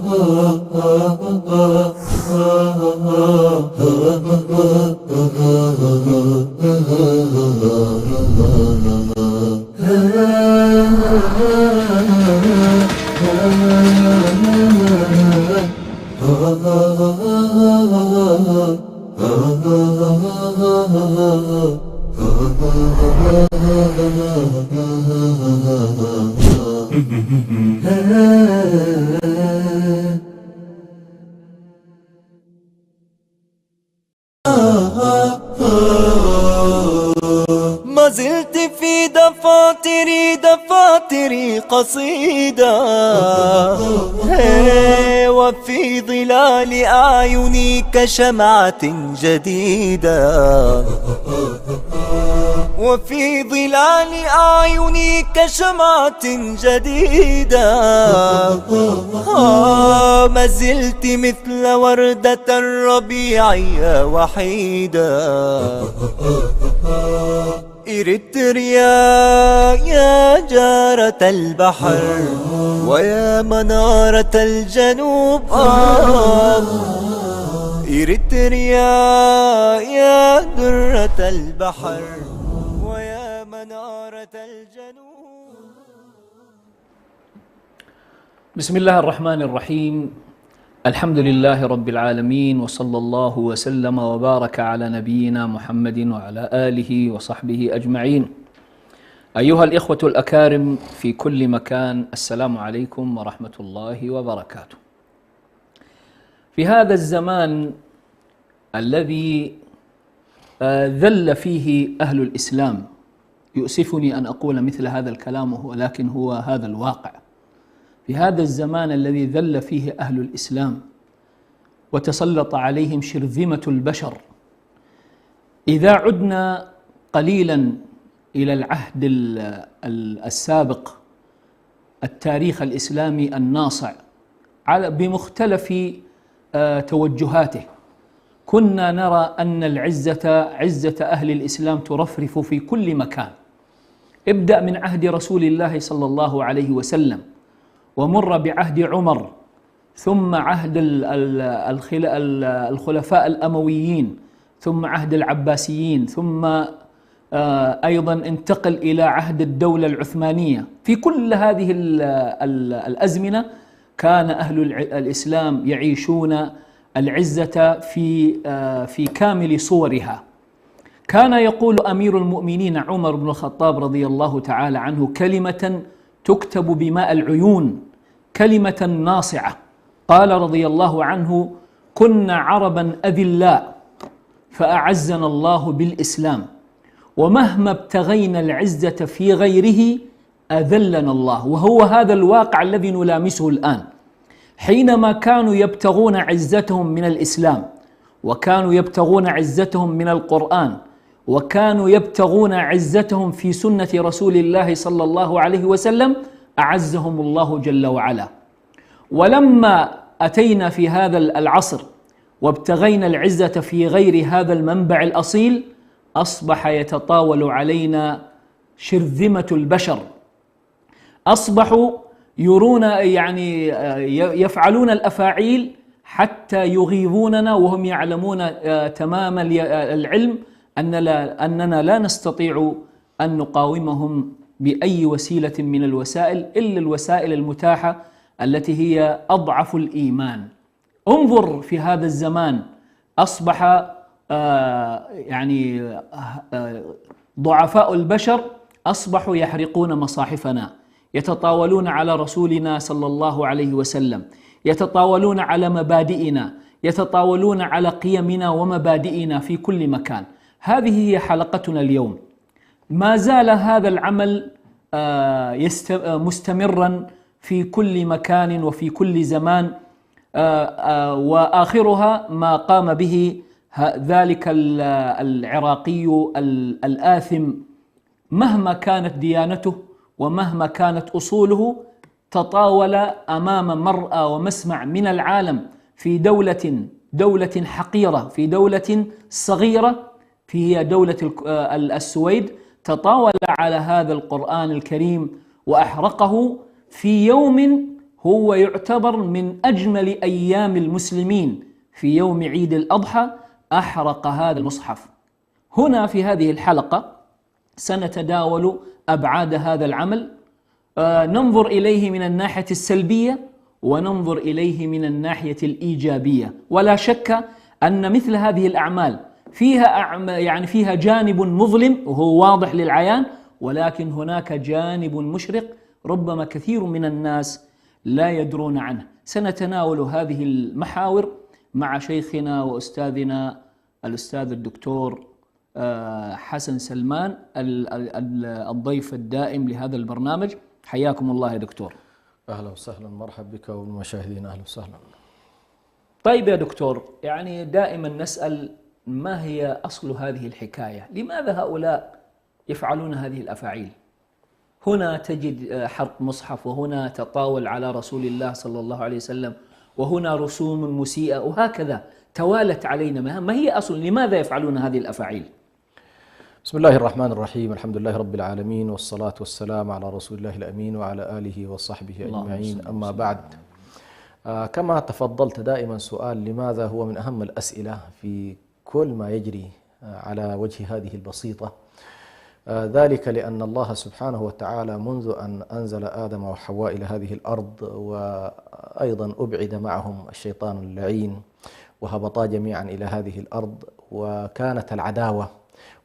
ما زلت في دفاتري قصيدة، وفي ظلال أعيني كشمعة جديدة، وفي ظلال أعيني كشمعة جديدة. ما زلت مثل وردة الربيع وحيدة. إريتريا يا جارة البحر ويا منارة الجنوب، إريتريا يا درة البحر ويا منارة الجنوب. بسم الله الرحمن الرحيم. الحمد لله رب العالمين، وصلى الله وسلم وبارك على نبينا محمد وعلى آله وصحبه أجمعين. أيها الإخوة الأكارم في كل مكان، السلام عليكم ورحمة الله وبركاته. في هذا الزمان الذي ذل فيه أهل الإسلام، يؤسفني أن أقول مثل هذا الكلام ولكن هو هذا الواقع. في هذا الزمان الذي ذل فيه أهل الإسلام وتسلط عليهم شرذمة البشر، إذا عدنا قليلا إلى العهد السابق، التاريخ الإسلامي الناصع بمختلف توجهاته، كنا نرى أن عزة أهل الإسلام ترفرف في كل مكان. ابدأ من عهد رسول الله صلى الله عليه وسلم، ومر بعهد عمر، ثم عهد الخلفاء الأمويين، ثم عهد العباسيين، ثم أيضا انتقل إلى عهد الدولة العثمانية. في كل هذه الأزمنة كان أهل الإسلام يعيشون العزة في كامل صورها. كان يقول أمير المؤمنين عمر بن الخطاب رضي الله تعالى عنه كلمة تكتب بماء العيون، كلمة ناصعة. قال رضي الله عنه: كنا عربا أذلاء فأعزنا الله بالإسلام، ومهما ابتغينا العزة في غيره أذلنا الله. وهو هذا الواقع الذي نلامسه الآن. حينما كانوا يبتغون عزتهم من الإسلام، وكانوا يبتغون عزتهم من القرآن، وكانوا يبتغون عزتهم في سنة رسول الله صلى الله عليه وسلم، أعزهم الله جل وعلا. ولما أتينا في هذا العصر وابتغينا العزة في غير هذا المنبع الأصيل، أصبح يتطاول علينا شرذمة البشر. أصبحوا يرون يفعلون الأفاعيل حتى يغيظوننا، وهم يعلمون تمام العلم أننا لا نستطيع أن نقاومهم بأي وسيلة من الوسائل إلا الوسائل المتاحة التي هي أضعف الإيمان. انظر في هذا الزمان، أصبح ضعفاء البشر أصبحوا يحرقون مصاحفنا، يتطاولون على رسولنا صلى الله عليه وسلم، يتطاولون على مبادئنا، يتطاولون على قيمنا ومبادئنا في كل مكان. هذه هي حلقتنا اليوم. ما زال هذا العمل مستمرا في كل مكان وفي كل زمان، وآخرها ما قام به ذلك العراقي الآثم. مهما كانت ديانته ومهما كانت أصوله، تطاول أمام مرأى ومسمع من العالم في دولة حقيرة، في دولة صغيرة، في دولة السويد، تطاول على هذا القرآن الكريم وأحرقه في يوم هو يعتبر من أجمل أيام المسلمين. في يوم عيد الأضحى أحرق هذا المصحف. هنا في هذه الحلقة سنتداول أبعاد هذا العمل، ننظر إليه من الناحية السلبية وننظر إليه من الناحية الإيجابية. ولا شك أن مثل هذه الأعمال فيها جانب مظلم وهو واضح للعيان، ولكن هناك جانب مشرق ربما كثير من الناس لا يدرون عنه. سنتناول هذه المحاور مع شيخنا وأستاذنا الأستاذ الدكتور حسن سلمان الضيف الدائم لهذا البرنامج. حياكم الله يا دكتور. أهلا وسهلا، مرحبا بك والمشاهدين، أهلا وسهلا. طيب يا دكتور، يعني دائما نسأل ما هي أصل هذه الحكاية؟ لماذا هؤلاء يفعلون هذه الأفاعيل؟ هنا تجد حرق مصحف، وهنا تطاول على رسول الله صلى الله عليه وسلم، وهنا رسوم مسيئة، وهكذا توالت علينا. ما هي أصل، لماذا يفعلون هذه الأفاعيل؟ بسم الله الرحمن الرحيم، الحمد لله رب العالمين، والصلاة والسلام على رسول الله الأمين وعلى آله وصحبه أجمعين. أما بعد، كما تفضلت دائما سؤال لماذا هو من أهم الأسئلة في كل ما يجري على وجه هذه البسيطة. ذلك لأن الله سبحانه وتعالى منذ أن أنزل آدم وحواء إلى هذه الأرض، وأيضا أبعد معهم الشيطان اللعين وهبطا جميعا إلى هذه الأرض، وكانت العداوة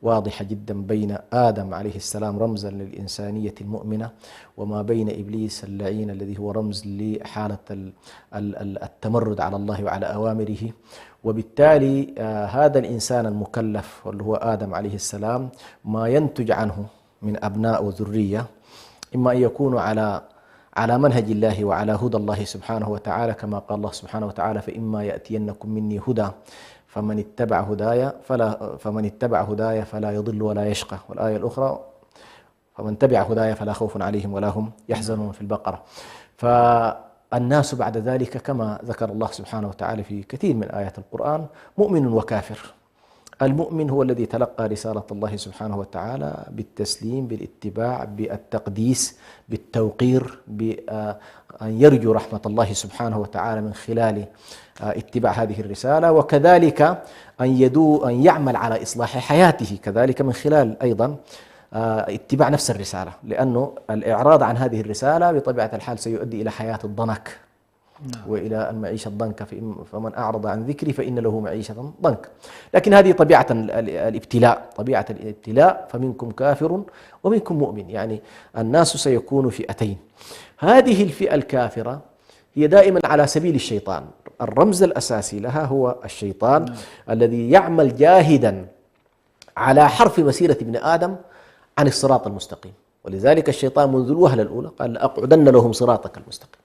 واضحة جدا بين آدم عليه السلام رمزا للإنسانية المؤمنة، وما بين إبليس اللعين الذي هو رمز لحالة التمرد على الله وعلى أوامره. وبالتالي هذا الإنسان المكلف واللي هو آدم عليه السلام ما ينتج عنه من أبناء وذرية إما أن يكونوا على منهج الله وعلى هدى الله سبحانه وتعالى، كما قال الله سبحانه وتعالى: فإما يأتينكم مني هدى فمن اتبع هدايا فلا يضل ولا يشقى. والآية الأخرى: فمن تبع هدايا فلا خوف عليهم ولا هم يحزنون، في البقرة. فالناس بعد ذلك كما ذكر الله سبحانه وتعالى في كثير من آيات القرآن مؤمن وكافر. المؤمن هو الذي تلقى رسالة الله سبحانه وتعالى بالتسليم، بالاتباع، بالتقديس، بالتوقير، بأن يرجو رحمة الله سبحانه وتعالى من خلال اتباع هذه الرسالة، وكذلك أن يعمل على إصلاح حياته كذلك من خلال أيضا اتباع نفس الرسالة، لأنه الإعراض عن هذه الرسالة بطبيعة الحال سيؤدي إلى حياة الضنك وإلى المعيشة الضنك. فمن أعرض عن ذكري فإن له معيشة ضنك. لكن هذه طبيعة الابتلاء، فمنكم كافر ومنكم مؤمن، يعني الناس سيكون فئتين. هذه الفئة الكافرة هي دائما على سبيل الشيطان، الرمز الأساسي لها هو الشيطان الذي يعمل جاهدا على حرف مسيرة ابن آدم عن الصراط المستقيم. ولذلك الشيطان منذ الوهلة الأولى قال: لأقعدن لهم صراطك المستقيم.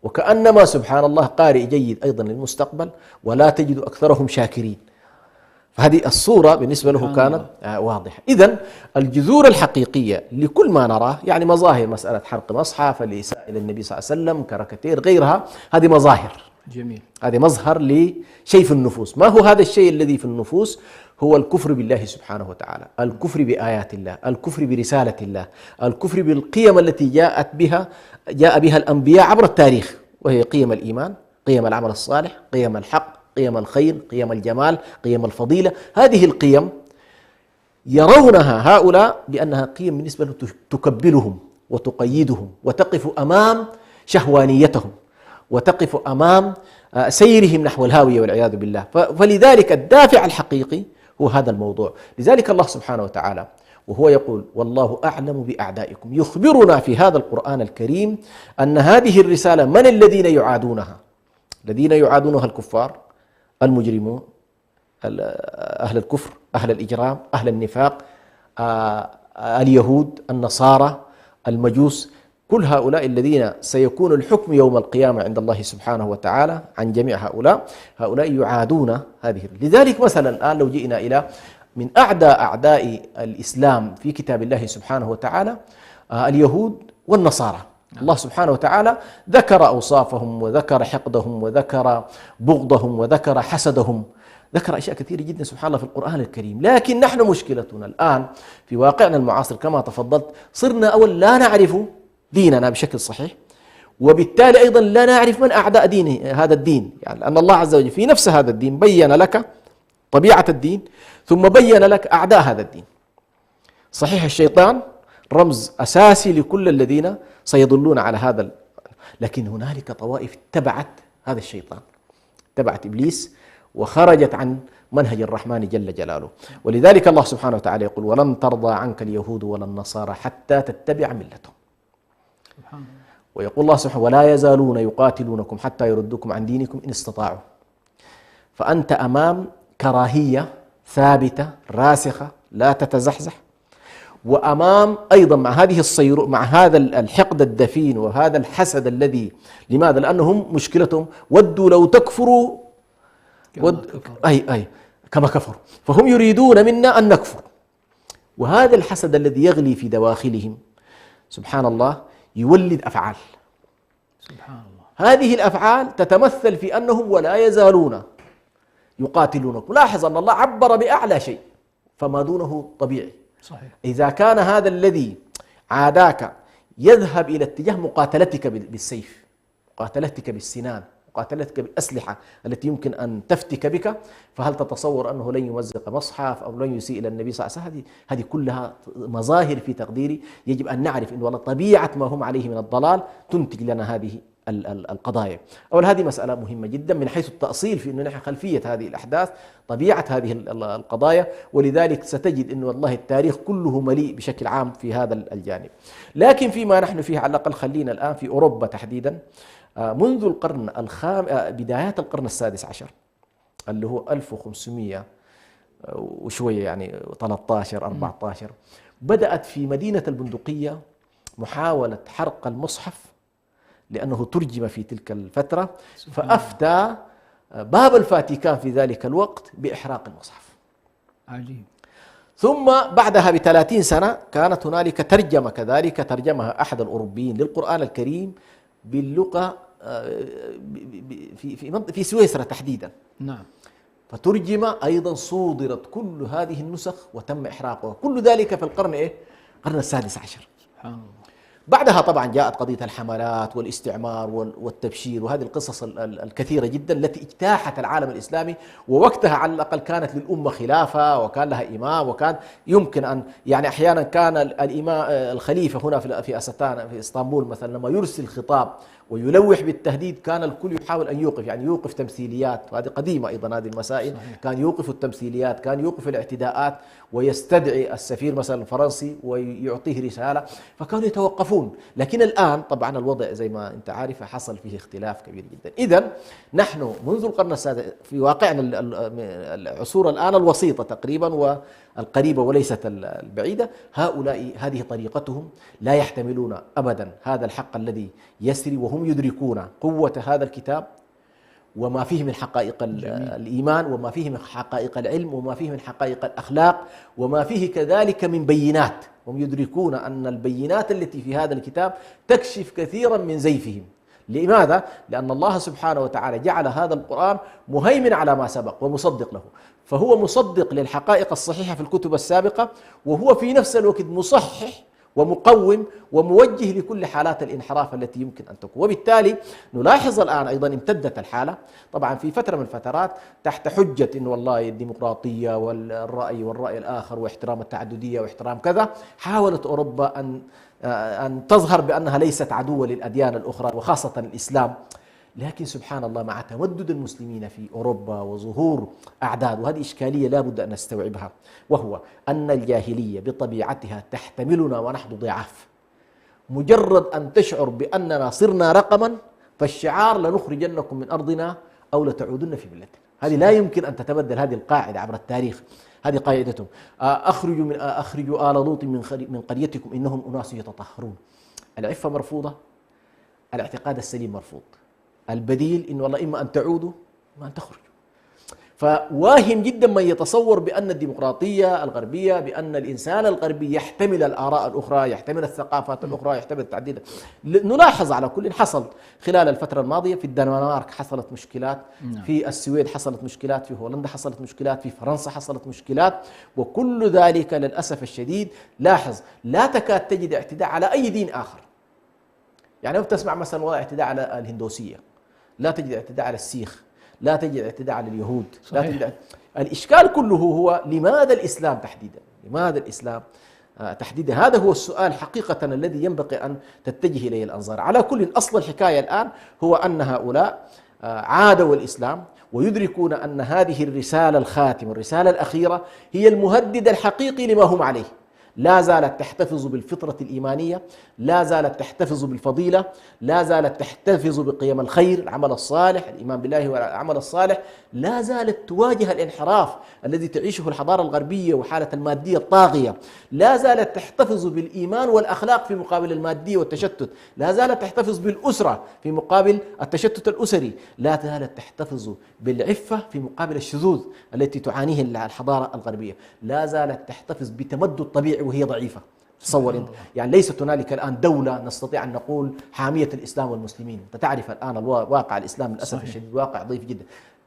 وكأنما سبحان الله قارئ جيد أيضا للمستقبل: ولا تجد أكثرهم شاكرين. فهذه الصورة بالنسبة له كانت واضحة. إذن الجذور الحقيقية لكل ما نراه، يعني مظاهر مسألة حرق مصحف، الإساءة إلى النبي صلى الله عليه وسلم، كاريكاتير، غيرها، هذه مظاهر. جميل. هذه مظهر لشيء في النفوس. ما هو هذا الشيء الذي في النفوس؟ هو الكفر بالله سبحانه وتعالى، الكفر بآيات الله، الكفر برسالة الله، الكفر بالقيم التي جاء بها الأنبياء عبر التاريخ، وهي قيم الإيمان، قيم العمل الصالح، قيم الحق، قيم الخير، قيم الجمال، قيم الفضيلة. هذه القيم يرونها هؤلاء بأنها قيم بالنسبة لهم تكبلهم وتقيدهم، وتقف أمام شهوانيتهم، وتقف أمام سيرهم نحو الهاوية والعياذ بالله. فلذلك الدافع الحقيقي هو هذا الموضوع. لذلك الله سبحانه وتعالى وهو يقول: والله أعلم بأعدائكم، يخبرنا في هذا القرآن الكريم أن هذه الرسالة من الذين يعادونها. الذين يعادونها الكفار، المجرمون، أهل الكفر، أهل الإجرام، أهل النفاق، اليهود، النصارى، المجوس، كل هؤلاء الذين سيكون الحكم يوم القيامة عند الله سبحانه وتعالى عن جميع هؤلاء يعادون هذه. لذلك مثلا الآن لو جئنا إلى من أعداء الإسلام في كتاب الله سبحانه وتعالى اليهود والنصارى، الله سبحانه وتعالى ذكر أوصافهم وذكر حقدهم وذكر بغضهم وذكر حسدهم، ذكر أشياء كثيرة جدا سبحان الله في القرآن الكريم. لكن نحن مشكلتنا الآن في واقعنا المعاصر كما تفضلت، صرنا أول لا نعرف ديننا بشكل صحيح، وبالتالي أيضا لا نعرف من أعداء دين هذا الدين، يعني لأن الله عز وجل في نفس هذا الدين بين لك طبيعة الدين ثم بين لك أعداء هذا الدين. صحيح الشيطان رمز أساسي لكل الذين سيضلون على هذا، لكن هنالك طوائف اتبعت هذا الشيطان، اتبعت إبليس وخرجت عن منهج الرحمن جل جلاله. ولذلك الله سبحانه وتعالى يقول ولن ترضى عنك اليهود ولا النصارى حتى تتبع ملتهم. ويقول الله سبحانه ولا يزالون يقاتلونكم حتى يردوكم عن دينكم إن استطاعوا. فأنت أمام كراهية ثابتة راسخة لا تتزحزح، وأمام أيضا مع هذا الحقد الدفين وهذا الحسد الذي، لماذا؟ لأنهم مشكلتهم ودوا لو تكفروا كما كفروا، فهم يريدون منا أن نكفر. وهذا الحسد الذي يغلي في دواخلهم سبحان الله يولد أفعال، سبحان الله. هذه الأفعال تتمثل في أنهم ولا يزالون يقاتلونكم. لاحظ أن الله عبر بأعلى شيء فما دونه طبيعي. صحيح. إذا كان هذا الذي عاداك يذهب إلى اتجاه مقاتلتك بالسيف، مقاتلتك بالسنان، مقاتلتك بالأسلحة التي يمكن أن تفتك بك، فهل تتصور أنه لن يمزق مصحف أو لن يسيء إلى النبي صلى الله عليه وسلم؟ هذه كلها مظاهر في تقديري يجب أن نعرف أن والله طبيعة ما هم عليه من الضلال تنتج لنا هذه القضايا. أولا هذه مسألة مهمة جدا من حيث التأصيل في أنه نحن خلفية هذه الأحداث، طبيعة هذه القضايا، ولذلك ستجد أن والله التاريخ كله مليء بشكل عام في هذا الجانب. لكن فيما نحن فيه على الأقل خلينا الآن في أوروبا تحديدا منذ القرن بدايات القرن السادس عشر اللي هو 1500 وشوية يعني 13 14 بدأت في مدينة البندقية محاولة حرق المصحف لأنه ترجم في تلك الفترة، فأفتى باب الفاتيكان في ذلك الوقت بإحراق المصحف. عجيب. ثم بعدها ب30 سنة كانت هنالك ترجمة كذلك ترجمها أحد الأوروبيين للقرآن الكريم باللغة في سويسرا تحديدا. نعم. فترجم أيضا صودرت كل هذه النسخ وتم إحراقها، كل ذلك في القرن القرن السادس عشر. سبحان الله. بعدها طبعا جاءت قضية الحملات والاستعمار والتبشير وهذه القصص الكثيرة جدا التي اجتاحت العالم الإسلامي، ووقتها على الأقل كانت للأمة خلافة وكان لها إمام، وكان يمكن أن يعني أحيانا كان الإمام الخليفة هنا في أستانا في إسطنبول مثلا لما يرسل خطاب ويلوح بالتهديد كان الكل يحاول أن يوقف، يعني يوقف تمثيليات، وهذه قديمة أيضا هذه المسائل. صحيح. كان يوقف التمثيليات، كان يوقف الاعتداءات، ويستدعي السفير مثلا الفرنسي ويعطيه رسالة، فكانوا يتوقفون. لكن الآن طبعا الوضع زي ما أنت عارف حصل فيه اختلاف كبير جدا. إذن نحن منذ القرن السادس في واقعنا العصور الآن الوسيطة تقريبا والقريبة وليست البعيدة، هؤلاء هذه طريقتهم، لا يحتملون أبدا هذا الحق الذي يسري، وهم يدركون قوة هذا الكتاب وما فيه من حقائق الإيمان وما فيه من حقائق العلم وما فيه من حقائق الأخلاق وما فيه كذلك من بينات. هم يدركون أن البينات التي في هذا الكتاب تكشف كثيرا من زيفهم. لماذا؟ لأن الله سبحانه وتعالى جعل هذا القرآن مهيمن على ما سبق ومصدق له، فهو مصدق للحقائق الصحيحة في الكتب السابقة، وهو في نفس الوقت مصحح ومقوم وموجه لكل حالات الانحراف التي يمكن أن تكون. وبالتالي نلاحظ الآن أيضا امتدت الحالة طبعا في فترة من الفترات تحت حجة إنه والله الديمقراطية والرأي الآخر واحترام التعددية واحترام كذا، حاولت أوروبا أن تظهر بأنها ليست عدوة للأديان الأخرى وخاصة الإسلام. لكن سبحان الله مع تمدد المسلمين في أوروبا وظهور أعداد، وهذه إشكالية لا بد أن نستوعبها، وهو أن الجاهلية بطبيعتها تحتملنا ونحن ضعاف. مجرد أن تشعر بأننا صرنا رقما فالشعار لنخرجنكم من أرضنا أو لتعودن في ملتنا. هذه لا يمكن أن تتبدل، هذه القاعدة عبر التاريخ، هذه قاعدتهم. أخرجوا آل لوط من قريتكم إنهم أناس يتطهرون. العفة مرفوضة، الاعتقاد السليم مرفوض. البديل إن والله إما أن تعودوا إما أن تخرجوا. فواهم جدا من يتصور بأن الديمقراطية الغربية، بأن الإنسان الغربي يحتمل الآراء الأخرى، يحتمل الثقافات الأخرى، يحتمل التعديل. نلاحظ على كل حصل خلال الفترة الماضية في الدنمارك حصلت مشكلات، في السويد حصلت مشكلات، في هولندا حصلت مشكلات، في فرنسا حصلت مشكلات، وكل ذلك للأسف الشديد لاحظ لا تكاد تجد اعتداء على أي دين آخر. يعني لو تسمع مثلا وضع اعتداء على الهندوسية، لا تجد اعتداء على السيخ، لا تجد اعتداء على اليهود، لا تجد. الإشكال كله هو لماذا الإسلام تحديدا؟ لماذا الإسلام تحديدا؟ هذا هو السؤال حقيقة الذي ينبغي أن تتجه إليه الأنظار. على كل، أصل الحكاية الآن هو أن هؤلاء عادوا الإسلام ويدركون أن هذه الرسالة الخاتمة، الرسالة الأخيرة، هي المهدد الحقيقي لما هم عليه. لا زالت تحتفظ بالفطرة الإيمانية، لا زالت تحتفظ بالفضيلة، لا زالت تحتفظ بقيم الخير، العمل الصالح، الإيمان بالله والعمل الصالح، لا زالت تواجه الانحراف الذي تعيشه الحضارة الغربية وحالة المادية الطاغية، لا زالت تحتفظ بالإيمان والأخلاق في مقابل المادية والتشتت، لا زالت تحتفظ بالأسرة في مقابل التشتت الأسري، لا زالت تحتفظ بالعفة في مقابل الشذوذ التي تعانيه الحضارة الغربية، لا زالت تحتفظ بتمدد طبيعي وهي ضعيفة. تصور انت، يعني ليست هنالك الان دوله نستطيع ان نقول حاميه الاسلام والمسلمين. انت تعرف الان الواقع الاسلام للاسف الشديد واقع ضعيف جدا،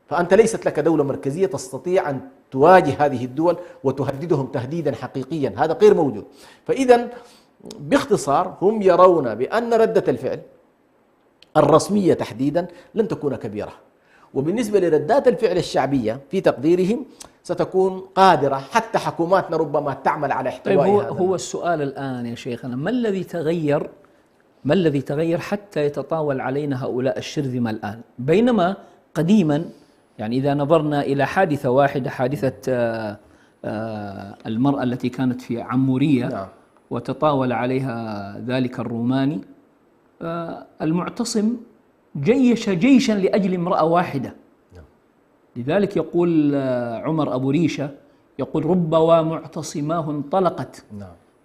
فانت ليست لك دوله مركزيه تستطيع ان تواجه هذه الدول وتهددهم تهديدا حقيقيا، هذا غير موجود. فاذا باختصار هم يرون بان رده الفعل الرسميه تحديدا لن تكون كبيره، وبالنسبه لردات الفعل الشعبيه في تقديرهم ستكون قادرة، حتى حكوماتنا ربما تعمل على احتواء. طيب هو السؤال الآن يا شيخنا، ما الذي تغير حتى يتطاول علينا هؤلاء الشرذمة الآن؟ بينما قديما، يعني إذا نظرنا إلى حادثة واحدة، حادثة المرأة التي كانت في عمورية، نعم. وتطاول عليها ذلك الروماني، المعتصم جيش جيشا لأجل امرأة واحدة. لذلك يقول عمر أبو ريشة، يقول: رب ومعتصماه انطلقت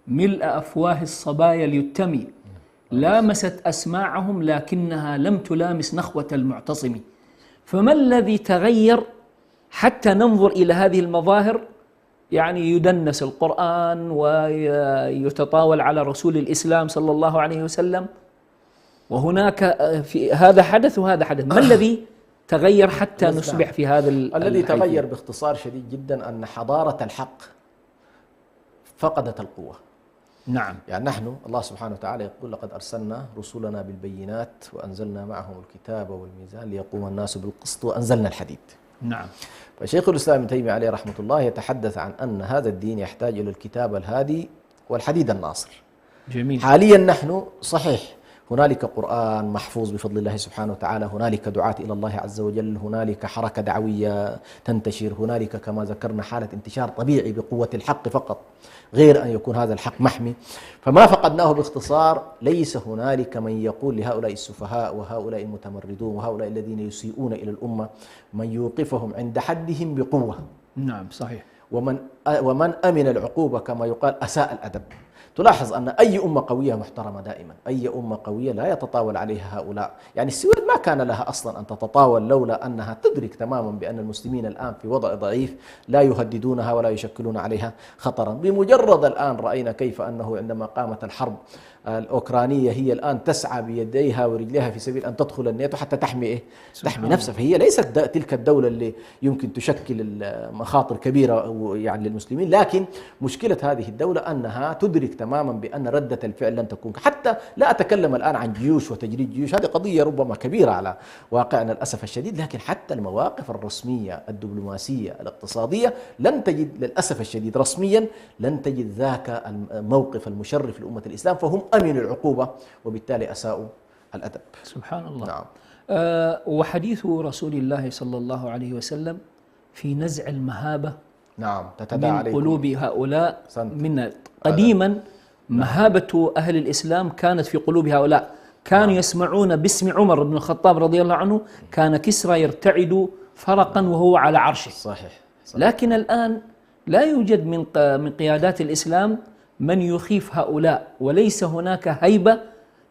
ملء أفواه الصبايا اليتمي، لامست أسماعهم لكنها لم تلامس نخوة المعتصم. فما الذي تغير حتى ننظر إلى هذه المظاهر؟ يعني يدنس القرآن ويتطاول على رسول الإسلام صلى الله عليه وسلم، وهناك في هذا حدث وهذا حدث. ما الذي تغير حتى نصبح في هذا الذي تغير باختصار شديد جدا أن حضارة الحق فقدت القوة. نعم. يعني نحن الله سبحانه وتعالى يقول: لقد أرسلنا رسلنا بالبينات وأنزلنا معهم الكتاب والميزان ليقوم الناس بالقسط وأنزلنا الحديد. نعم. فشيخ الإسلام ابن تيمية عليه رحمة الله يتحدث عن أن هذا الدين يحتاج إلى الكتاب الهادي والحديد الناصر. جميل. حاليا نحن صحيح هنالك قرآن محفوظ بفضل الله سبحانه وتعالى، هنالك دعاة إلى الله عز وجل، هنالك حركة دعوية تنتشر، هنالك كما ذكرنا حالة انتشار طبيعي بقوة الحق فقط، غير أن يكون هذا الحق محمي. فما فقدناه باختصار، ليس هنالك من يقول لهؤلاء السفهاء وهؤلاء المتمردون وهؤلاء الذين يسيئون إلى الأمة من يوقفهم عند حدهم بقوة. نعم صحيح. ومن أمن العقوبة كما يقال أساء الأدب. تلاحظ أن أي أمة قوية محترمة دائما، أي أمة قوية لا يتطاول عليها هؤلاء. يعني السويد ما كان لها أصلا أن تتطاول لولا أنها تدرك تماما بأن المسلمين الآن في وضع ضعيف، لا يهددونها ولا يشكلون عليها خطرا. بمجرد الآن رأينا كيف أنه عندما قامت الحرب الأوكرانية هي الآن تسعى بيديها ورجليها في سبيل أن تدخل الناتو حتى تحمي تحمي نفسها. فهي ليست تلك الدولة اللي يمكن تشكل مخاطر كبيرة يعني للمسلمين، لكن مشكلة هذه الدولة أنها تدرك تماما بأن ردة الفعل لن تكون. حتى لا أتكلم الآن عن جيوش وتجريد جيوش، هذه قضية ربما كبيرة على واقعنا للأسف الشديد، لكن حتى المواقف الرسمية الدبلوماسية الاقتصادية لن تجد للأسف الشديد رسميا لن تجد ذاك الموقف المشرف لأمة الإسلام، فهم أمنوا العقوبة وبالتالي أساءوا الأدب. سبحان الله. نعم. وحديث رسول الله صلى الله عليه وسلم في نزع المهابة نعم تتداعى من قلوب هؤلاء. من قديما نعم. مهابة أهل الإسلام كانت في قلوب هؤلاء، كانوا نعم. يسمعون باسم عمر بن الخطاب رضي الله عنه، كان كسرى يرتعد فرقا وهو على عرشه. صحيح. لكن الآن لا يوجد من قيادات الإسلام من يخيف هؤلاء، وليس هناك هيبة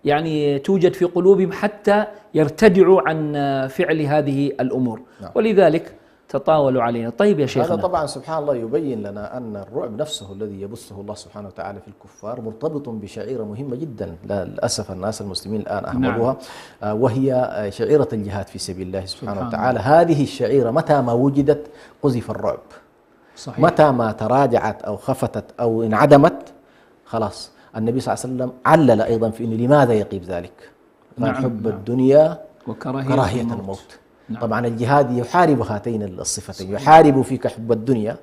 يعني توجد في قلوبهم حتى يرتدعوا عن فعل هذه الأمور. نعم. ولذلك تطاولوا علينا. طيب يا شيخنا، هذا طبعا سبحان الله يبين لنا أن الرعب نفسه الذي يبثه الله سبحانه وتعالى في الكفار مرتبط بشعيرة مهمة جدا للأسف الناس المسلمين الآن أهملوها. نعم. وهي شعيرة الجهاد في سبيل الله سبحانه وتعالى. هذه الشعيرة متى ما وجدت قذف الرعب. صحيح. متى ما تراجعت أو خفتت أو انعدمت خلاص. النبي صلى الله عليه وسلم علل أيضا في أن لماذا يقيب ذلك. قال حب الدنيا وكراهية الموت. طبعا الجهاد يحارب هاتين الصفتين، يحارب فيك حب الدنيا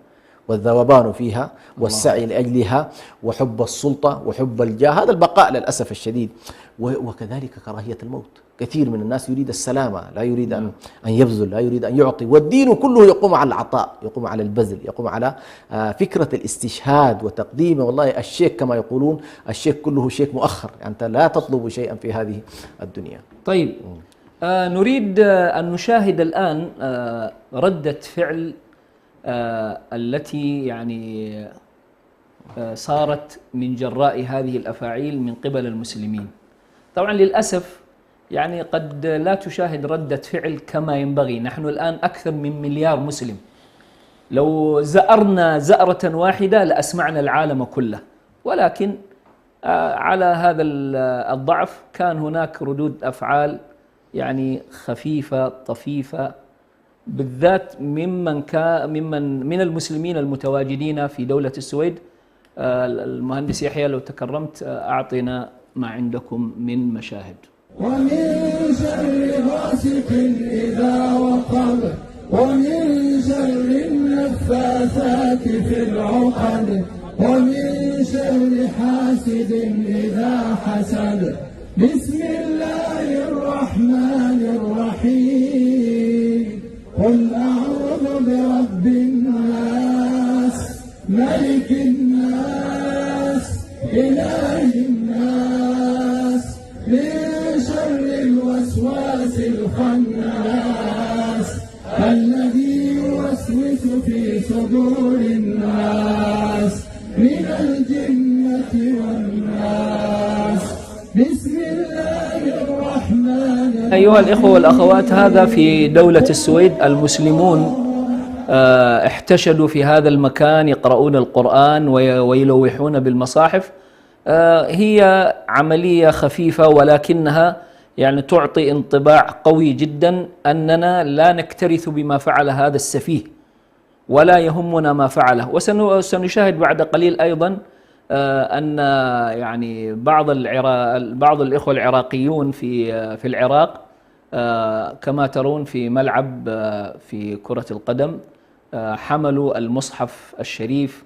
والذوبان فيها والسعي لأجلها وحب السلطة وحب الجاه، هذا البقاء للأسف الشديد، وكذلك كراهية الموت. كثير من الناس يريد السلامة، لا يريد أن يبذل، لا يريد أن يعطي، والدين كله يقوم على العطاء، يقوم على البذل، يقوم على فكرة الاستشهاد وتقديم. والله الشيك كما يقولون الشيك كله شيك مؤخر، يعني أنت لا تطلب شيئا في هذه الدنيا. طيب نريد أن نشاهد الآن ردة فعل التي يعني صارت من جراء هذه الأفاعيل من قبل المسلمين. طبعا للأسف يعني قد لا تشاهد ردة فعل كما ينبغي. نحن الآن أكثر من مليار مسلم، لو زأرنا زأرة واحدة لأسمعنا العالم كله، ولكن على هذا الضعف كان هناك ردود أفعال يعني خفيفة طفيفة، بالذات من المسلمين المتواجدين في دولة السويد. المهندس يحيى لو تكرمت أعطينا ما عندكم من مشاهد. ومن شر غاسق إذا وقب ومن شر النفاثات في العقد ومن شر حاسد إذا حسد. بسم الله الرحمن الرحيم. قل أعوذ برب الناس ملك الناس إله الناس من شر الوسواس الخناس الذي يوسوس في صدور الناس من الجنة والناس. بسم الله الرحمن. أيها الإخوة والأخوات، هذا في دولة السويد المسلمون احتشدوا في هذا المكان يقرؤون القرآن ويلوحون بالمصاحف. هي عملية خفيفة ولكنها يعني تعطي انطباع قوي جدا أننا لا نكترث بما فعل هذا السفيه ولا يهمنا ما فعله. وسنشاهد بعد قليل أيضا أن يعني بعض الإخوة العراقيون في العراق كما ترون في ملعب في كرة القدم حملوا المصحف الشريف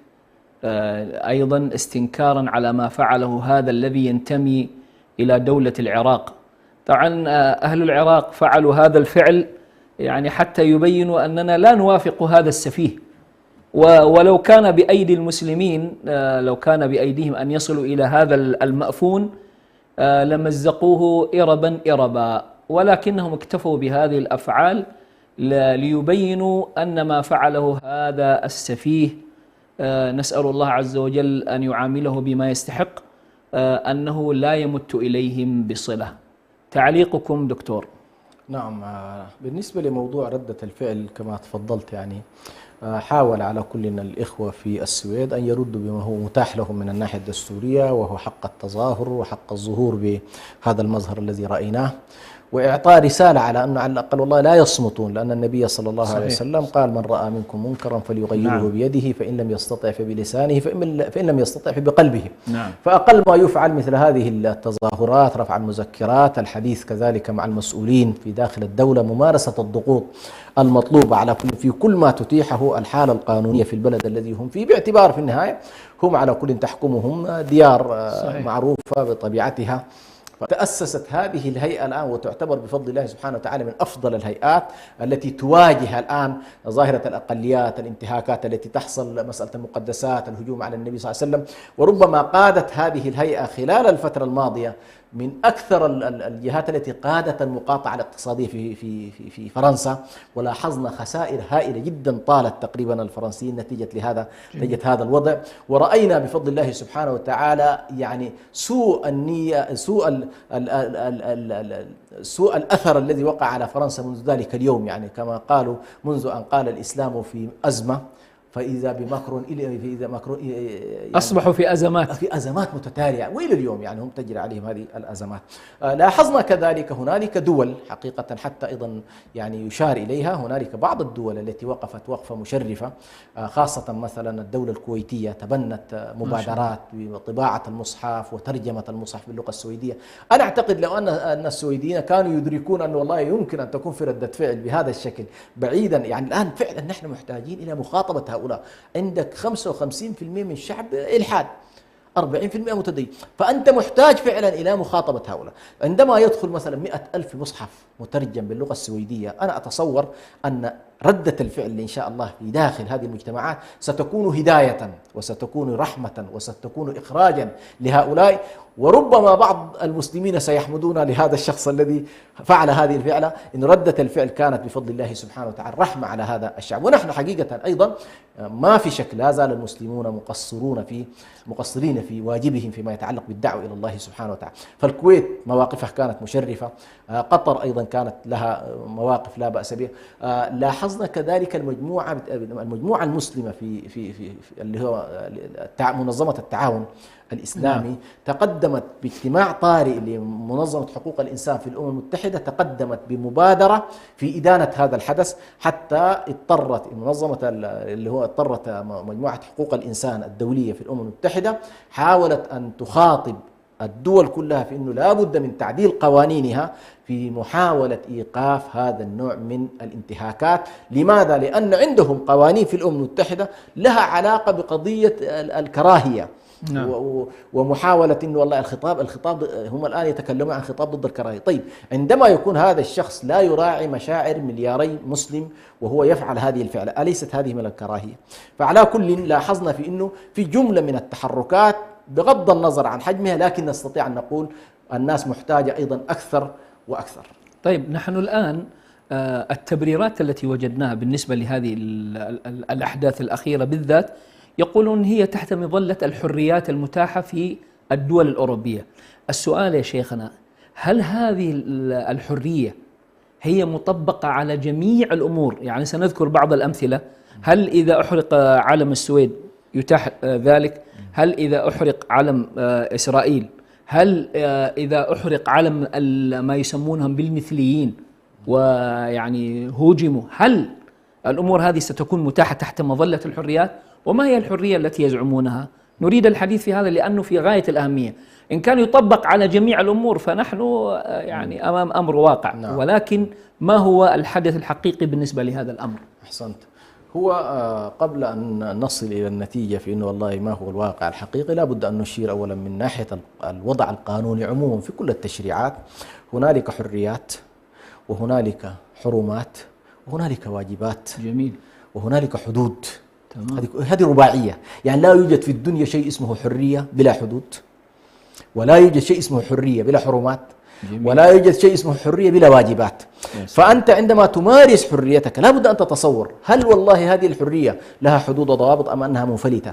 أيضا استنكارا على ما فعله هذا الذي ينتمي إلى دولة العراق. طبعا أهل العراق فعلوا هذا الفعل يعني حتى يبينوا أننا لا نوافق هذا السفيه، ولو كان بأيدي المسلمين لو كان بأيديهم أن يصلوا إلى هذا المأفون لمزقوه إربا إربا، ولكنهم اكتفوا بهذه الأفعال ليبينوا أن ما فعله هذا السفيه نسأل الله عز وجل أن يعامله بما يستحق، أنه لا يمت إليهم بصلة. تعليقكم دكتور؟ نعم، بالنسبة لموضوع ردة الفعل كما تفضلت، يعني حاول على كل الإخوة في السويد أن يردوا بما هو متاح لهم من الناحية الدستورية، وهو حق التظاهر وحق الظهور بهذا المظهر الذي رأيناه، وإعطاء رسالة على أنه على الأقل والله لا يصمتون، لأن النبي صلى الله عليه وسلم قال من رأى منكم منكرا فليغيره بيده، فإن لم يستطع فبلسانه، فإن لم يستطع فبقلبه. فأقل ما يفعل مثل هذه التظاهرات، رفع المذكرات، الحديث كذلك مع المسؤولين في داخل الدولة، ممارسة الضغوط المطلوبة على في كل ما تتيحه الحالة القانونية في البلد الذي هم فيه، باعتبار في النهاية هم على كل تحكمهم ديار معروفة بطبيعتها. فتأسست هذه الهيئة الآن وتعتبر بفضل الله سبحانه وتعالى من أفضل الهيئات التي تواجه الآن ظاهرة الأقليات، الانتهاكات التي تحصل، مسألة المقدسات، الهجوم على النبي صلى الله عليه وسلم. وربما قادت هذه الهيئة خلال الفترة الماضية من أكثر الجهات التي قادت المقاطعة الاقتصادية في فرنسا، ولاحظنا خسائر هائلة جدا طالت تقريبا الفرنسيين نتيجة هذا الوضع. ورأينا بفضل الله سبحانه وتعالى يعني سوء النية، سوء الأثر الذي وقع على فرنسا منذ ذلك اليوم، يعني كما قالوا منذ أن قال الإسلام في أزمة فإذا بمكر إذا مكر يعني أصبحوا في أزمات، في أزمات متتالية وإلى اليوم يعني هم تجري عليهم هذه الأزمات. لاحظنا كذلك هنالك دول حقيقة حتى أيضا يعني يشار إليها، هنالك بعض الدول التي وقفت وقفة مشرفة، خاصة مثلا الدولة الكويتية تبنت مبادرات بطباعة المصحف وترجمة المصحف باللغة السويدية. أنا أعتقد لو أن السويديين كانوا يدركون أن والله يمكن أن تكون في ردة فعل بهذا الشكل بعيدا، يعني الآن فعلا نحن محتاجين إلى مخاطبة هؤلاء. عندك 55% من الشعب إلحاد، 40% متدين، فأنت محتاج فعلا إلى مخاطبة هؤلاء. عندما يدخل مثلا 100,000 مصحف مترجم باللغة السويدية، أنا أتصور أن ردة الفعل إن شاء الله في داخل هذه المجتمعات ستكون هداية وستكون رحمة وستكون إخراجا لهؤلاء، وربما بعض المسلمين سيحمدون لهذا الشخص الذي فعل هذه الفعلة، إن ردة الفعل كانت بفضل الله سبحانه وتعالى رحمة على هذا الشعب. ونحن حقيقة أيضا ما في شك لا زال المسلمون مقصرين في واجبهم فيما يتعلق بالدعوة إلى الله سبحانه وتعالى. فالكويت مواقفها كانت مشرفة، قطر أيضا كانت لها مواقف لا بأس بها. لاحظنا كذلك المجموعة المسلمة في اللي هو منظمة التعاون الإسلامي تقدمت باجتماع طارئ لمنظمة حقوق الإنسان في الأمم المتحدة، تقدمت بمبادرة في إدانة هذا الحدث، حتى اضطرت مجموعة حقوق الإنسان الدولية في الأمم المتحدة حاولت أن تخاطب الدول كلها في أنه لا بد من تعديل قوانينها في محاولة إيقاف هذا النوع من الانتهاكات. لماذا؟ لأن عندهم قوانين في الأمم المتحدة لها علاقة بقضية الكراهية. نعم. ومحاولة إنه والله الخطاب هم الآن يتكلمون عن خطاب ضد الكراهية. طيب عندما يكون هذا الشخص لا يراعي مشاعر ملياري مسلم وهو يفعل هذه الفعلة، أليست هذه من الكراهية؟ فعلى كل لاحظنا في إنه في جملة من التحركات بغض النظر عن حجمها، لكن نستطيع أن نقول الناس محتاجة أيضا أكثر وأكثر. طيب نحن الآن التبريرات التي وجدناها بالنسبة لهذه الأحداث الأخيرة بالذات يقولون هي تحت مظلة الحريات المتاحة في الدول الأوروبية. السؤال يا شيخنا، هل هذه الحرية هي مطبقة على جميع الأمور؟ يعني سنذكر بعض الأمثلة. هل إذا أحرق علم السويد يتاح ذلك؟ هل إذا أحرق علم إسرائيل؟ هل إذا أحرق علم ما يسمونهم بالمثليين ويعني هوجموا، هل الأمور هذه ستكون متاحة تحت مظلة الحريات؟ وما هي الحرية التي يزعمونها؟ نريد الحديث في هذا لأنه في غاية الأهمية. إن كان يطبق على جميع الأمور فنحن يعني أمام أمر واقع. نعم. ولكن ما هو الحدث الحقيقي بالنسبة لهذا الأمر؟ أحسنت. هو قبل أن نصل إلى النتيجة في أنه والله ما هو الواقع الحقيقي، لا بد أن نشير أولا من ناحية الوضع القانوني عموما في كل التشريعات. هنالك حريات وهنالك حرمات وهنالك واجبات. جميل. وهنالك حدود. هذه رباعية، يعني لا يوجد في الدنيا شيء اسمه حرية بلا حدود، ولا يوجد شيء اسمه حرية بلا حرمات. جميل. ولا يوجد شيء اسمه حرية بلا واجبات. فأنت عندما تمارس حريتك لا بد أن تتصور هل والله هذه الحرية لها حدود وضوابط أم أنها منفلتة؟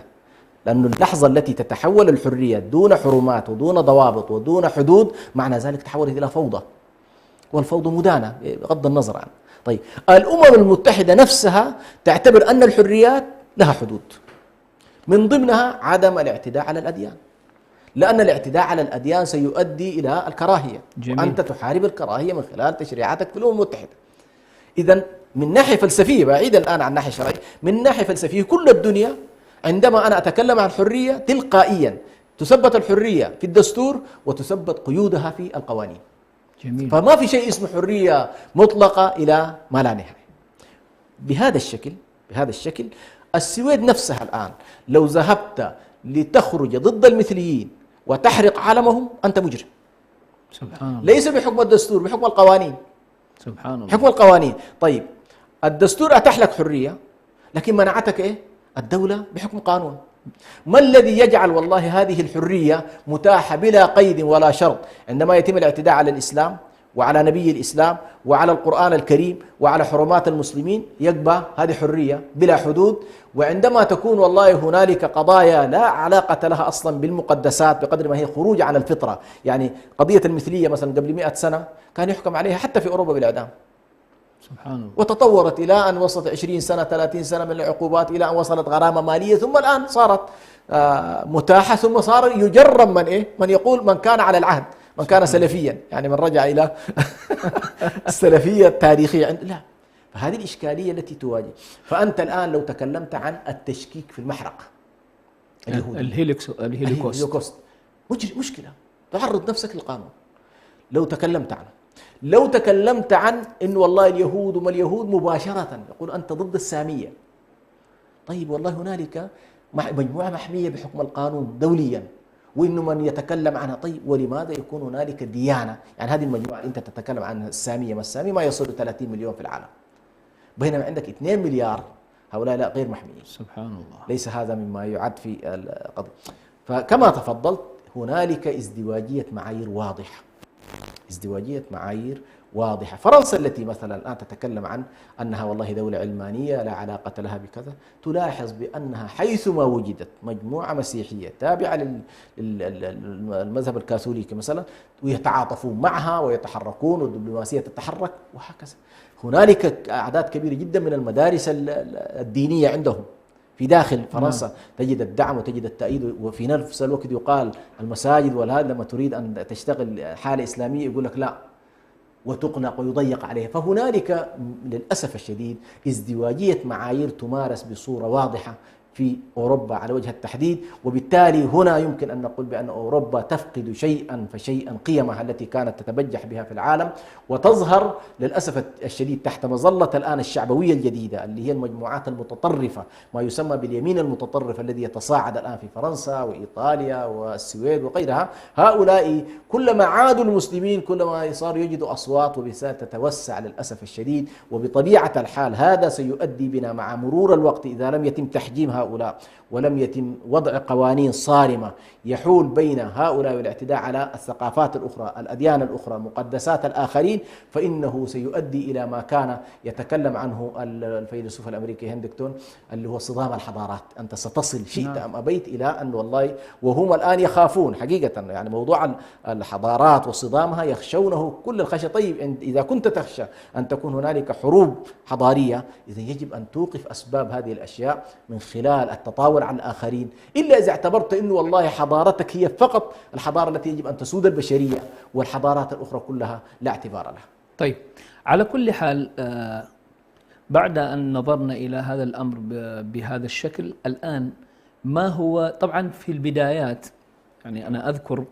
لأن اللحظة التي تتحول الحرية دون حرمات ودون ضوابط ودون حدود معنى ذلك تحولت إلى فوضى، والفوضى مدانة بغض النظر عنه. طيب الأمم المتحدة نفسها تعتبر أن الحريات لها حدود، من ضمنها عدم الاعتداء على الأديان، لأن الاعتداء على الأديان سيؤدي إلى الكراهية. جميل. وأنت تحارب الكراهية من خلال تشريعاتك في الأمم المتحدة. إذن من ناحية فلسفية، بعيدا الآن عن ناحية شرعية، من ناحية فلسفية كل الدنيا عندما أنا أتكلم عن حرية تلقائيا تثبت الحرية في الدستور وتثبت قيودها في القوانين. جميل. فما في شيء اسمه حرية مطلقة إلى ما لا نهاية. بهذا الشكل السويد نفسها الآن لو ذهبت لتخرج ضد المثليين وتحرق علمهم أنت مجرم. سبحان الله. ليس بحكم الدستور، بحكم القوانين. سبحان الله. حكم القوانين. طيب الدستور أتاح لك حرية، لكن منعتك إيه؟ الدولة بحكم قانون. ما الذي يجعل والله هذه الحرية متاحة بلا قيد ولا شرط عندما يتم الاعتداء على الإسلام وعلى نبي الإسلام وعلى القرآن الكريم وعلى حرمات المسلمين؟ يقبى هذه حرية بلا حدود. وعندما تكون والله هنالك قضايا لا علاقة لها أصلا بالمقدسات بقدر ما هي خروج عن الفطرة، يعني قضية المثلية مثلا قبل 100 سنة كان يحكم عليها حتى في أوروبا بالإعدام. سبحان الله. وتطورت إلى أن وصلت 20 سنة 30 سنة من العقوبات، إلى أن وصلت غرامة مالية، ثم الآن صارت متاحة، ثم صار يجرم من يقول من كان على العهد، من كان سلفيا، يعني من رجع إلى السلفية التاريخية. لا، فهذه الإشكالية التي تواجه. فأنت الآن لو تكلمت عن التشكيك في المحرقة اليهودي، الهولوكوست، مشكلة، تعرض نفسك للقانون. لو تكلمت عن إنه والله اليهود وما اليهود مباشرة يقول أنت ضد السامية، طيب والله هنالك مجموعة محمية بحكم القانون دوليا، وإنه من يتكلم عنها، طيب ولماذا يكون هنالك ديانة؟ يعني هذه المجموعة أنت تتكلم عنها السامية، ما السامية ما يصل 30 مليون في العالم، بينما عندك 2 مليار، هؤلاء لا، غير محميين. سبحان الله. ليس هذا مما يعد في القضية. فكما تفضلت هنالك ازدواجية معايير واضحة. فرنسا التي مثلا الآن تتكلم عن أنها والله دولة علمانية لا علاقة لها بكذا، تلاحظ بأنها حيثما وجدت مجموعة مسيحية تابعة للمذهب الكاثوليكي مثلا، ويتعاطفون معها ويتحركون، والدبلوماسية تتحرك وهكذا. هنالك أعداد كبيرة جدا من المدارس الدينية عندهم في داخل فرنسا، تجد الدعم وتجد التأييد، وفي نفس الوقت يقال المساجد والهذا لما تريد أن تشتغل حالة إسلامية يقول لك لا، وتقنق ويضيق عليها. فهنالك للأسف الشديد ازدواجية معايير تمارس بصورة واضحة في أوروبا على وجه التحديد، وبالتالي هنا يمكن أن نقول بأن أوروبا تفقد شيئا فشيئا قيمها التي كانت تتبجح بها في العالم، وتظهر للأسف الشديد تحت مظلة الآن الشعبوية الجديدة اللي هي المجموعات المتطرفة، ما يسمى باليمين المتطرف الذي يتصاعد الآن في فرنسا وإيطاليا والسويد وغيرها. هؤلاء كلما عادوا المسلمين كلما صاروا يجدوا أصوات، وبالتالي تتوسع للأسف الشديد. وبطبيعة الحال هذا سيؤدي بنا مع مرور الوقت، إذا لم يتم تحجيم هؤلاء ولم يتم وضع قوانين صارمة يحول بين هؤلاء والاعتداء على الثقافات الأخرى، الأديان الأخرى، مقدسات الآخرين، فإنه سيؤدي إلى ما كان يتكلم عنه الفيلسوف الأمريكي هندكتون، اللي هو صدام الحضارات. أنت ستصل شئت أم أبيت إلى أن والله، وهم الآن يخافون حقيقة، يعني موضوع الحضارات وصدامها يخشونه كل الخشية. طيب إذا كنت تخشى أن تكون هنالك حروب حضارية، إذا يجب أن توقف أسباب هذه الأشياء من خلال التطاول على الآخرين، إلا إذا اعتبرت أنه والله حضارتك هي فقط الحضارة التي يجب أن تسود البشرية، والحضارات الأخرى كلها لا اعتبار لها. طيب، على كل حال بعد أن نظرنا إلى هذا الأمر بهذا الشكل، الآن ما هو طبعا في البدايات، يعني أنا أذكر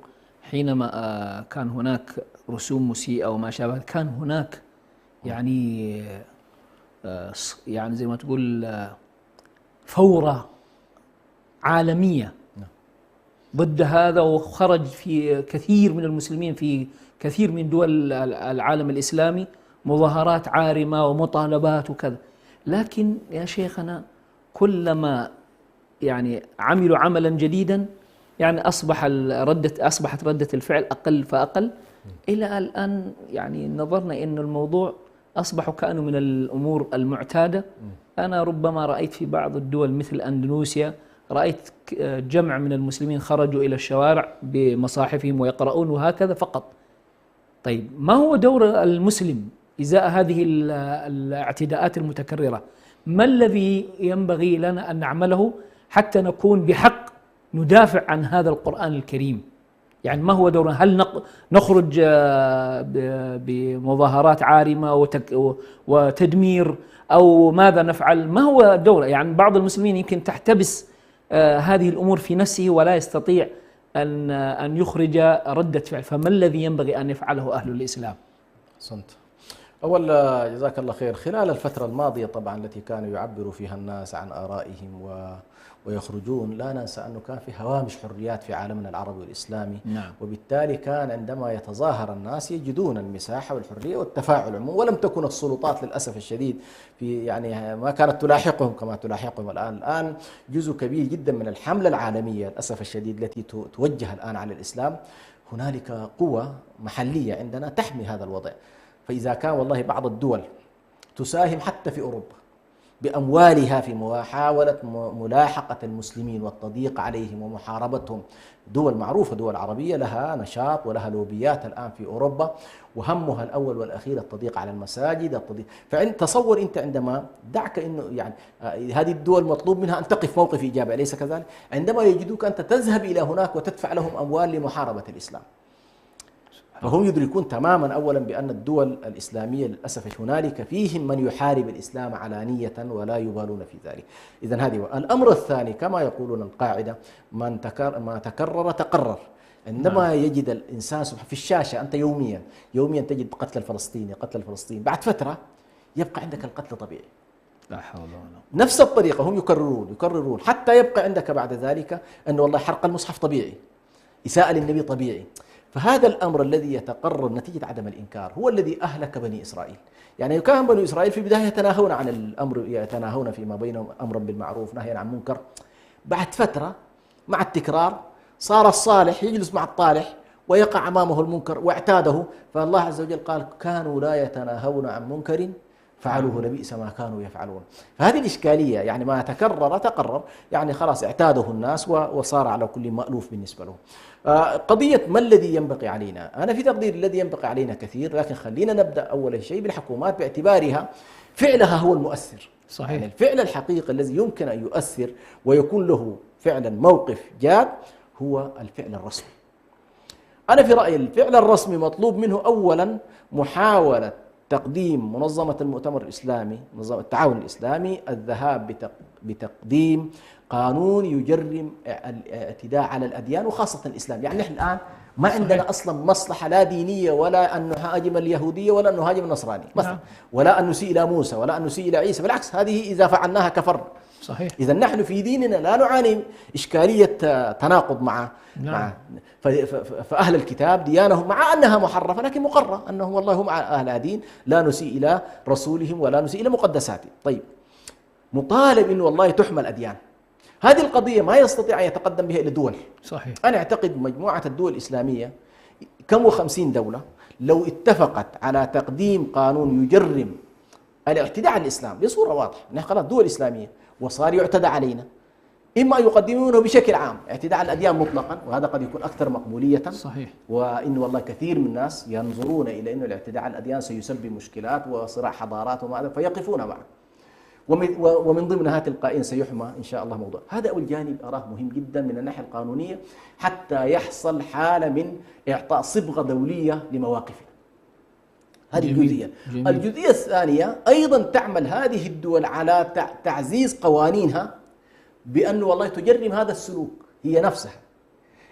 حينما كان هناك رسوم مسيئة وما شابه، كان هناك يعني زي ما تقول ثورة عالمية ضد هذا، وخرج في كثير من المسلمين في كثير من دول العالم الإسلامي مظاهرات عارمة ومطالبات وكذا. لكن يا شيخنا كلما يعني عملوا عملا جديدا، يعني أصبحت ردة الفعل أقل فأقل، إلى الآن يعني نظرنا إن الموضوع أصبح كأنه من الأمور المعتادة. أنا ربما رأيت في بعض الدول مثل أندونيسيا، رأيت جمع من المسلمين خرجوا إلى الشوارع بمصاحفهم ويقرؤون وهكذا فقط. طيب، ما هو دور المسلم إزاء هذه الاعتداءات المتكررة؟ ما الذي ينبغي لنا أن نعمله حتى نكون بحق ندافع عن هذا القرآن الكريم؟ يعني ما هو دورنا؟ هل نخرج بمظاهرات عارمة وتدمير، أو ماذا نفعل؟ ما هو دورنا؟ يعني بعض المسلمين يمكن تحتبس هذه الأمور في نفسه ولا يستطيع أن يخرج ردة فعل، فما الذي ينبغي أن يفعله أهل الإسلام؟ صنت أول جزاك الله خير. خلال الفترة الماضية طبعا التي كانوا يعبروا فيها الناس عن آرائهم ويخرجون، لا ننسى أنه كان في هوامش حريات في عالمنا العربي والإسلامي. نعم. وبالتالي كان عندما يتظاهر الناس يجدون المساحة والحرية والتفاعل عموما، ولم تكن السلطات للأسف الشديد يعني ما كانت تلاحقهم كما تلاحقهم الآن جزء كبير جدا من الحملة العالمية للأسف الشديد التي توجه الآن على الإسلام، هنالك قوة محلية عندنا تحمي هذا الوضع. فإذا كان والله بعض الدول تساهم حتى في أوروبا بأموالها في محاولة ملاحقة المسلمين والتضييق عليهم ومحاربتهم. دول معروفة، دول عربية لها نشاط ولها لوبيات الآن في أوروبا، وهمها الأول والأخير التضييق على المساجد، التضييق. تصور أنت عندما دعك أنه يعني هذه الدول مطلوب منها أن تقف موقف إيجابي، أليس كذلك؟ عندما يجدوك أنت تذهب إلى هناك وتدفع لهم أموال لمحاربة الإسلام. فهم يدركون تماما أولا بأن الدول الإسلامية للأسف هنالك فيهم من يحارب الإسلام علانية ولا يبالون في ذلك. إذن هذه. الأمر الثاني كما يقولون القاعدة: ما تكرر تقرر. عندما يجد الإنسان في الشاشة أنت يوميا تجد قتل الفلسطيني، بعد فترة يبقى عندك القتل طبيعي. لا حول ولا قوة. نفس الطريقة هم يكررون حتى يبقى عندك بعد ذلك أن والله حرق المصحف طبيعي، إساءة للنبي طبيعي. فهذا الأمر الذي يتقرر نتيجة عدم الإنكار هو الذي أهلك بني إسرائيل. يعني كان بني إسرائيل في البداية يتناهون عن الأمر، يتناهون فيما بينهم أمرا بالمعروف نهيا عن منكر. بعد فترة مع التكرار صار الصالح يجلس مع الطالح ويقع أمامه المنكر واعتاده. فالله عز وجل قال: كانوا لا يتناهون عن منكر فعلوه لبئس ما كانوا يفعلون. فهذه الإشكالية، يعني ما تكرر تقرر، يعني خلاص اعتاده الناس وصار على كل مألوف بالنسبة له. قضية ما الذي ينبغي علينا؟ أنا في تقدير الذي ينبغي علينا كثير، لكن خلينا نبدأ أول شيء بالحكومات باعتبارها فعلها هو المؤثر. صحيح. يعني الفعل الحقيقي الذي يمكن أن يؤثر ويكون له فعلا موقف جاد هو الفعل الرسمي. أنا في رأيي الفعل الرسمي مطلوب منه أولا محاولة تقديم منظمة المؤتمر الإسلامي، منظمة التعاون الإسلامي، الذهاب بتقديم قانون يجرم الاعتداء على الأديان وخاصة الإسلام. يعني نحن الآن ما عندنا أصلا مصلحة لا دينية ولا أن نهاجم اليهودية ولا أن نهاجم النصراني مثلا، ولا أن نسيء إلى موسى ولا أن نسيء إلى عيسى، بالعكس هذه إذا فعلناها كفرنا. صحيح. إذا نحن في ديننا لا نعاني إشكالية تناقض مع فأهل الكتاب ديانهم مع أنها محرفة لكن مقرة أنهم والله هم أهل دين، لا نسيء إلى رسولهم ولا نسيء إلى مقدساتهم. طيب، مطالب إنه والله تحمى الأديان. هذه القضية ما يستطيع أن يتقدم بها إلى الدول. صحيح. أنا أعتقد مجموعة الدول الإسلامية كم 50 دولة لو اتفقت على تقديم قانون يجرم الاعتداء على الإسلام بصورة واضحة، نحن خلاص دول إسلامية وصار يعتدى علينا، إما يقدمونه بشكل عام اعتداء على الأديان مطلقا، وهذا قد يكون أكثر مقبولية. صحيح. وإن والله كثير من الناس ينظرون إلى أن الاعتداء على الأديان سيسبب مشكلات وصراع حضارات وما فيقفون معه، ومن ضمنها تلقائيا سيحمى إن شاء الله موضوع. هذا أول جانب أراه مهم جدا من الناحية القانونية حتى يحصل حالة من إعطاء صبغة دولية لمواقفنا. هذه الجزئية. الجزئية الثانية أيضا تعمل هذه الدول على تعزيز قوانينها بأن والله تجرم هذا السلوك هي نفسها.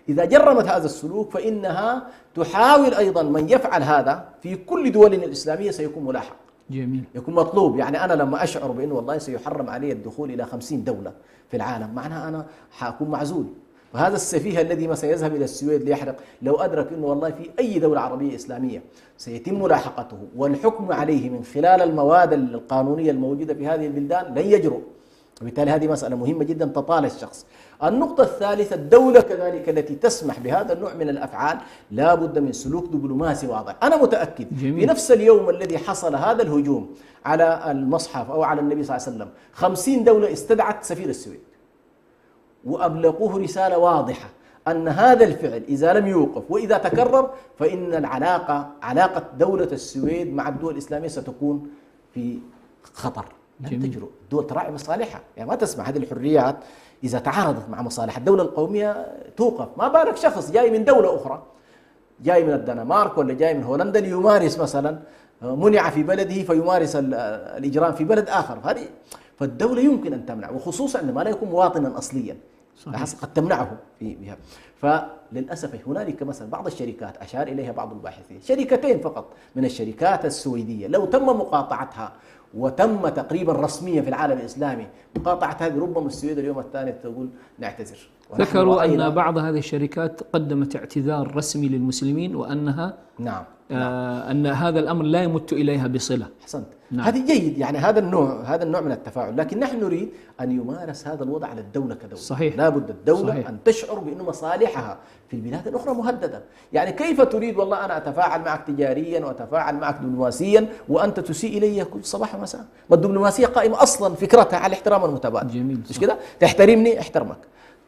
إذا جرمت هذا السلوك فإنها تحاول أيضا من يفعل هذا في كل دولنا الإسلامية سيكون ملاحق. جميل. يكون مطلوب. يعني أنا لما أشعر بأنه والله سيحرم علي الدخول إلى 50 دولة في العالم، معناها أنا حأكون معزول. فهذا السفيه الذي مثلا يذهب إلى السويد ليحرق، لو أدرك أنه والله في أي دولة عربية إسلامية سيتم ملاحقته والحكم عليه من خلال المواد القانونية الموجودة في هذه البلدان لن يجرؤ. وبالتالي هذه مسألة مهمة جدا تطال الشخص. النقطة الثالثة، الدولة كذلك التي تسمح بهذا النوع من الأفعال لا بد من سلوك دبلوماسي واضح. أنا متأكد في نفس اليوم الذي حصل هذا الهجوم على المصحف أو على النبي صلى الله عليه وسلم 50 دولة استدعت سفير السويد وأبلغوه رسالة واضحة أن هذا الفعل إذا لم يوقف وإذا تكرر فإن علاقة دولة السويد مع الدول الإسلامية ستكون في خطر. لن تجرؤ الدول تراعي مصالحها، يعني ما تسمع هذه الحريات إذا تعارضت مع مصالح الدولة القومية توقف. ما بالك شخص جاي من دولة أخرى، جاي من الدنمارك ولا جاي من هولندا ليمارس مثلا، منع في بلده فيمارس الإجرام في بلد آخر. فالدولة يمكن أن تمنع، وخصوصا عندما لا يكون مواطنا أصليا قد تمنعه بها. فللأسف هنالك مثلا بعض الشركات أشار إليها بعض الباحثين، شركتين فقط من الشركات السويدية لو تم مقاطعتها وتم تقريبا رسميا في العالم الإسلامي مقاطعة هذه، ربما السويد اليوم الثاني تقول نعتذر. ذكروا أن بعض هذه الشركات قدمت اعتذار رسمي للمسلمين وأنها نعم أن هذا الأمر لا يمت إليها بصلة. أحسنت. نعم. هذه جيد، يعني هذا النوع من التفاعل، لكن نحن نريد أن يمارس هذا الوضع على الدولة كدولة. صحيح. لا بد الدولة صحيح. أن تشعر بأن مصالحها في البلاد الأخرى مهددة. يعني كيف تريد والله أنا أتفاعل معك تجاريا وأتفاعل معك دبلوماسيا وأنت تسيء إلي كل صباح ومساء؟ والدبلوماسية قائمة أصلا فكرتها على الاحترام المتبادل. جميل. مش كده؟ تحترمني أحترمك،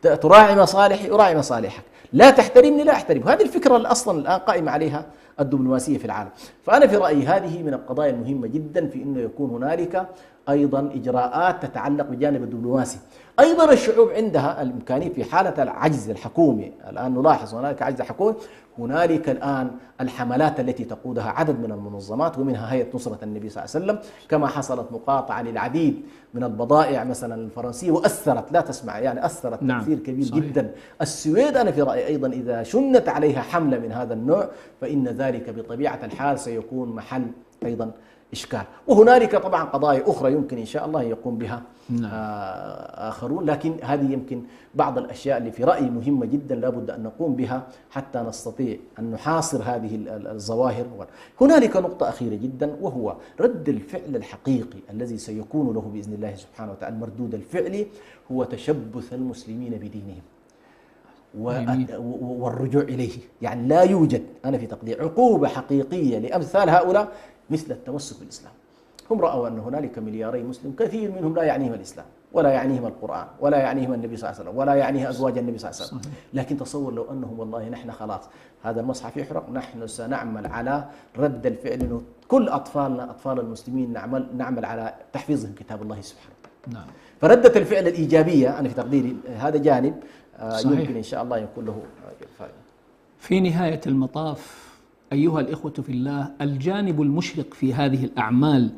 تراعي مصالحي أراعي مصالحك، لا تحترمني لا أحترمك. هذه الفكرة اللي أصلا الآن قائمة عليها الدبلوماسية في العالم. فأنا في رأيي هذه من القضايا المهمة جدا في أنه يكون هنالك أيضا إجراءات تتعلق بجانب الدبلوماسي. أيضا الشعوب عندها الإمكانية في حالة العجز الحكومي، الآن نلاحظ هنالك عجز حكومي، هنالك الآن الحملات التي تقودها عدد من المنظمات ومنها هيئة نصرة النبي صلى الله عليه وسلم، كما حصلت مقاطعة للعديد من البضائع مثلا الفرنسية وأثرت، لا تسمع يعني أثرت نعم. تأثير كبير صحيح. جدا. السويد أنا في رأيي أيضا إذا شنت عليها حملة من هذا النوع فإن ذلك بطبيعة الحال سيكون محل أيضا إشكال. وهنالك طبعا قضايا أخرى يمكن إن شاء الله يقوم بها نعم. آخرون، لكن هذه يمكن بعض الأشياء اللي في رأيي مهمة جدا لابد أن نقوم بها حتى نستطيع أن نحاصر هذه الظواهر. هنالك نقطة أخيرة جدا وهو رد الفعل الحقيقي الذي سيكون له بإذن الله سبحانه وتعالى. المردود الفعلي هو تشبث المسلمين بدينهم والرجوع إليه. يعني لا يوجد أنا في تقدير عقوبة حقيقية لأمثال هؤلاء مثل التمسك بالإسلام. هم رأوا أن هنالك ملياري مسلم كثير منهم لا يعنيهم الإسلام ولا يعنيهم القرآن ولا يعنيهم النبي صلى الله عليه وسلم ولا يعنيه أزواج النبي صلى الله عليه وسلم. لكن تصور لو أنهم والله نحن خلاص هذا المصحف يحرق، نحن سنعمل على رد الفعل، إنه كل أطفالنا أطفال المسلمين نعمل على تحفيظهم كتاب الله سبحانه وتعالى. نعم. فردة الفعل الإيجابية أنا في تقديري هذا جانب صحيح. يمكن إن شاء الله يكون له فائدة. في نهاية المطاف أيها الإخوة في الله، الجانب المشرق في هذه الأعمال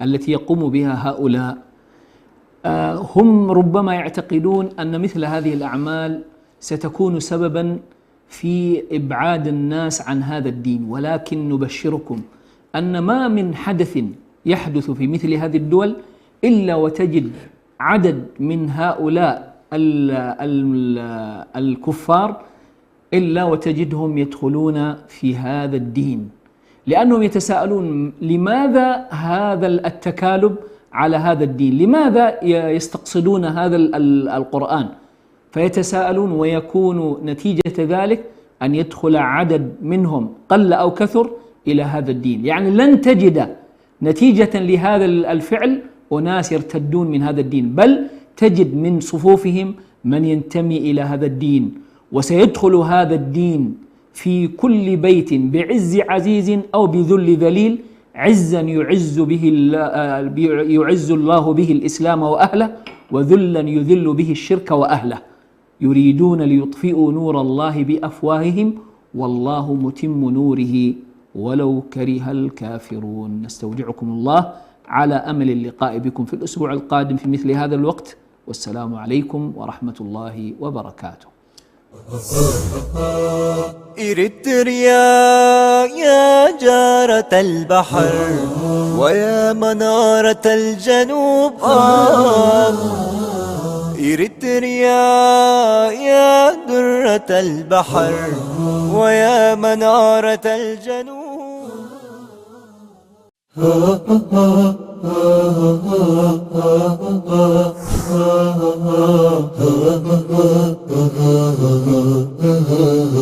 التي يقوم بها هؤلاء هم ربما يعتقدون أن مثل هذه الأعمال ستكون سببا في إبعاد الناس عن هذا الدين، ولكن نبشركم أن ما من حدث يحدث في مثل هذه الدول إلا وتجد عدد من هؤلاء الكفار إلا وتجدهم يدخلون في هذا الدين، لأنهم يتساءلون لماذا هذا التكالب على هذا الدين، لماذا يستقصدون هذا القرآن، فيتساءلون ويكون نتيجة ذلك أن يدخل عدد منهم قل أو كثر إلى هذا الدين. يعني لن تجد نتيجة لهذا الفعل أناس يرتدون من هذا الدين، بل تجد من صفوفهم من ينتمي إلى هذا الدين، وسيدخل هذا الدين في كل بيت بعز عزيز أو بذل ذليل، عزا يعز الله به الإسلام وأهله، وذلا يذل به الشرك وأهله، يريدون ليطفئوا نور الله بأفواههم والله متم نوره ولو كره الكافرون. نستودعكم الله على أمل اللقاء بكم في الأسبوع القادم في مثل هذا الوقت، والسلام عليكم ورحمة الله وبركاته. إريتريا يا جارة البحر ويا منارة الجنوب إريتريا يا درة البحر ويا منارة الجنوب